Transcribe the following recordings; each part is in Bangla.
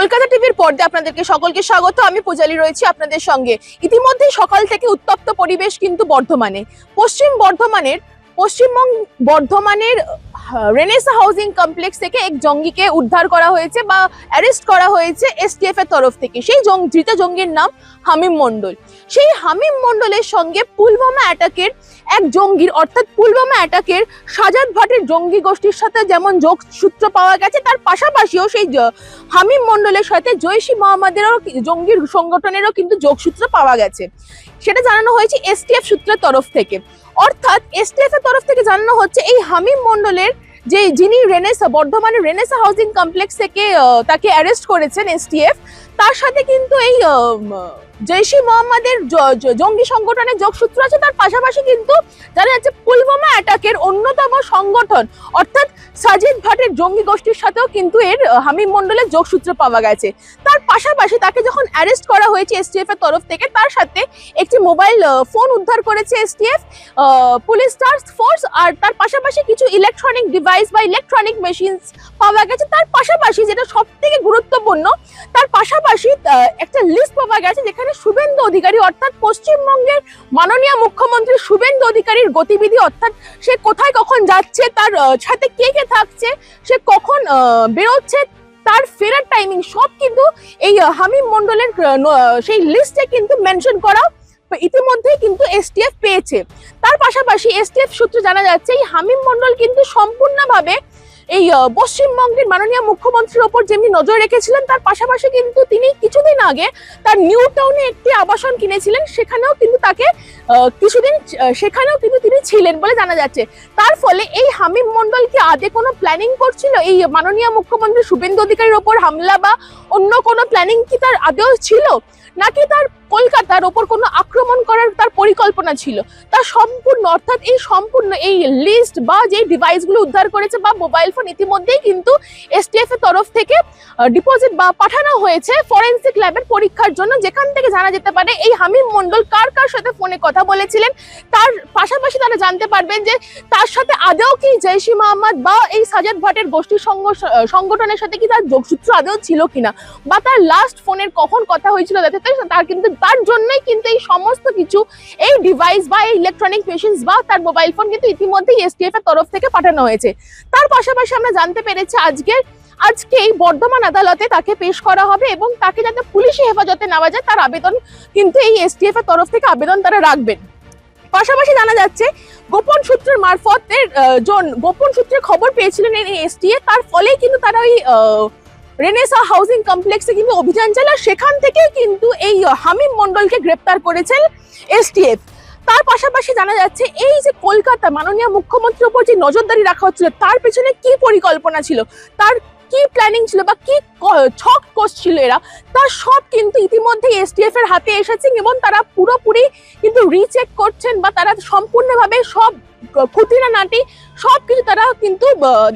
কলকাতা টিভির পর্দায় আপনাদেরকে সকলকে স্বাগত। আমি পূজালি রয়েছি আপনাদের সঙ্গে। ইতিমধ্যে সকাল থেকে উত্তপ্ত পরিবেশ কিন্তু বর্ধমানে। পশ্চিম বর্ধমানের রেনেসা হাউজিং কমপ্লেক্স থেকে এক জঙ্গিকে উদ্ধার করা হয়েছে বা অ্যারেস্ট করা হয়েছে এসটিএফ এর তরফ থেকে। সেই ধৃত জঙ্গির নাম হামিম মণ্ডল। সেই হামিম মণ্ডলের সঙ্গে পুলওয়ামা অ্যাটাকের এক জঙ্গির অর্থাৎ পুলওয়ামা অ্যাটাকের সাজাদ ভাটের জঙ্গি গোষ্ঠীর সাথে যেমন যোগসূত্র পাওয়া গেছে, তার পাশাপাশিও সেই হামিম মণ্ডলের সাথে জৈশ ই মোহাম্মদেরও জঙ্গির সংগঠনেরও কিন্তু যোগসূত্র পাওয়া গেছে। সেটা জানানো হয়েছে এসটিএফ সূত্রের তরফ থেকে। অর্থাৎ এসটিএফ এর তরফ থেকে জানানো হচ্ছে এই হামিম মণ্ডলের যিনি বর্ধমানের রেনেসা হাউজিং কমপ্লেক্স থেকে তাকে অ্যারেস্ট করেছেন এসটিএফ, তার সাথে কিন্তু এই জৈশ ই মোহাম্মদের জঙ্গি সংগঠনের যোগসূত্র আছে। তার পাশাপাশি কিন্তু জানা যাচ্ছে পুলওয়ামা অ্যাটাকের অন্যতম সংগঠন অর্থাৎ সাজিদ ভাটের জঙ্গি গোষ্ঠীর সাথেও কিন্তু এর হামিম মণ্ডলের যোগসূত্র পাওয়া গেছে। তার পাশাপাশি তাকে যখন অ্যারেস্ট করা হয়েছে এসটিএফ এর তরফ থেকে, তার সাথে একটি মোবাইল ফোন উদ্ধার করেছে এসটিএফ, পুলিশ টাস্ক ফোর্স, আর তার পাশাপাশি কিছু ইলেকট্রনিক ডিভাইস বা ইলেকট্রনিক মেশিনস পাওয়া গেছে। তার পাশাপাশি যেটা সব থেকে গুরুত্বপূর্ণ, তার পাশাপাশি একটা লিস্ট পাওয়া গেছে যেখানে শুভেন্দু অধিকারী অর্থাৎ পশ্চিমবঙ্গের মাননীয় মুখ্যমন্ত্রী শুভেন্দু অধিকারীর গতিবিধি, অর্থাৎ সে কোথায় কখন যাচ্ছে, তার সাথে কে কে থাকছে, সে কখন বেরোচ্ছে, তার ফেরার টাইমিং সব কিন্তু এই হামিম মণ্ডলের সেই লিস্টে কিন্তু মেনশন করা ইতিমধ্যেই কিন্তু এসটিএফ পেয়েছে। তার পাশাপাশি এসটিএফ সূত্রে জানা যাচ্ছে এই হামিম মণ্ডল কিন্তু সম্পূর্ণভাবে এই পশ্চিমবঙ্গের মাননীয় মুখ্যমন্ত্রীর ওপর যেমনি নজর রেখেছিলেন, তার পাশাপাশি কিন্তু তিনি কিছুদিন আগে তার নিউ টাউনে একটি আবাসন কিনেছিলেন, সেখানেও কিন্তু তিনি ছিলেন বলে জানা যাচ্ছে। তার ফলে এই হামিম মণ্ডল কি আদে কোনো প্ল্যানিং করছিল এই মাননীয় মুখ্যমন্ত্রী শুভেন্দু অধিকারীর ওপর হামলা বা অন্য কোনো প্ল্যানিং কি তার আদেও ছিল, নাকি তার কলকাতার ওপর কোনো আক্রমণ করার তার পরিকল্পনা ছিল? তার সম্পূর্ণ এই লিস্ট বা যে ডিভাইসগুলো উদ্ধার করেছে বা মোবাইল ফোন ইতিমধ্যেই কিন্তু এসটিএফ এর তরফ থেকে ডিপোজিট বা পাঠানো হয়েছে ফরেনসিক ল্যাবের পরীক্ষার জন্য, যেখান থেকে জানা যেতে পারে এই হামিম মণ্ডল কার কার সাথে ফোনে কথা বলেছিলেন। তার পাশাপাশি তারা জানতে পারবেন যে তার সাথে আদৌ কি জৈশ ই মোহাম্মদ বা এই সাজাদ ভাটের গোষ্ঠীর সংগঠনের সাথে কি তার যোগসূত্র আদৌ ছিল কিনা, বা তার লাস্ট ফোনের কখন কথা হয়েছিল, তার জন্যই কিন্তু এই সমস্ত কিছু এই ডিভাইস বা এই ইলেকট্রনিক মেশিনস বা তার মোবাইল ফোন কিন্তু ইতিমধ্যেই এসটিএফ এর তরফ থেকে পাঠানো হয়েছে। তার পাশাপাশি আমরা জানতে পেরেছি আজকে এই বর্ধমান আদালতে তাকে পেশ করা হবে এবং তাকে যাতে পুলিশি হেফাজতে নেওয়া যায় তার আবেদন কিন্তু এই এসটিএফ এর তরফ থেকে আবেদন তারা রাখবেন। পাশাপাশি জানা যাচ্ছে গোপন সূত্রে খবর পেয়েছিলেন এই এসটিএফ, তার ফলেই কিন্তু তারা ওই রেনেসা হাউজিং কমপ্লেক্সে কিন্তু অভিযান চালায়, সেখান থেকে কিন্তু এই হামিম মণ্ডলকে গ্রেপ্তার করেছেন এসটিএফ। তার পাশাপাশি জানা যাচ্ছে এই যে কলকাতা মাননীয় মুখ্যমন্ত্রীর উপর যে নজরদারি রাখা হচ্ছিল, তার পেছনে কি পরিকল্পনা ছিল, তার কি প্ল্যানিং ছিল বা কি ছক কষছিল এরা, তার সব কিন্তু ইতিমধ্যে এসটিএফ এর হাতে এসেছে এবং তারা পুরোপুরি কিন্তু রিচেক করছেন বা তারা সম্পূর্ণভাবে সব খুঁটিনাটি সব কিছু তারা কিন্তু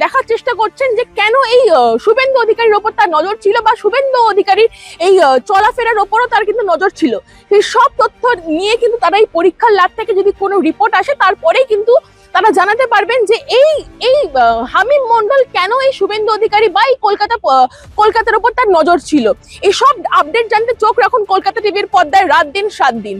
দেখার চেষ্টা করছেন যে কেন এই শুভেন্দু অধিকারীর ওপর তার নজর ছিল বা শুভেন্দু অধিকারীর এই চলাফেরার ওপরও তার কিন্তু নজর ছিল। সেই সব তথ্য নিয়ে কিন্তু তারা এই পরীক্ষার ল্যাব থেকে যদি কোনো রিপোর্ট আসে তারপরেই কিন্তু তারা জানাতে পারবেন যে এই হামিম মণ্ডল কেন এই শুভেন্দু অধিকারী বা এই কলকাতার ওপর তার নজর ছিল। এই সব আপডেট জানতে চোখ রাখুন কলকাতা টিভির পর্দায় রাত দিন 7 দিন।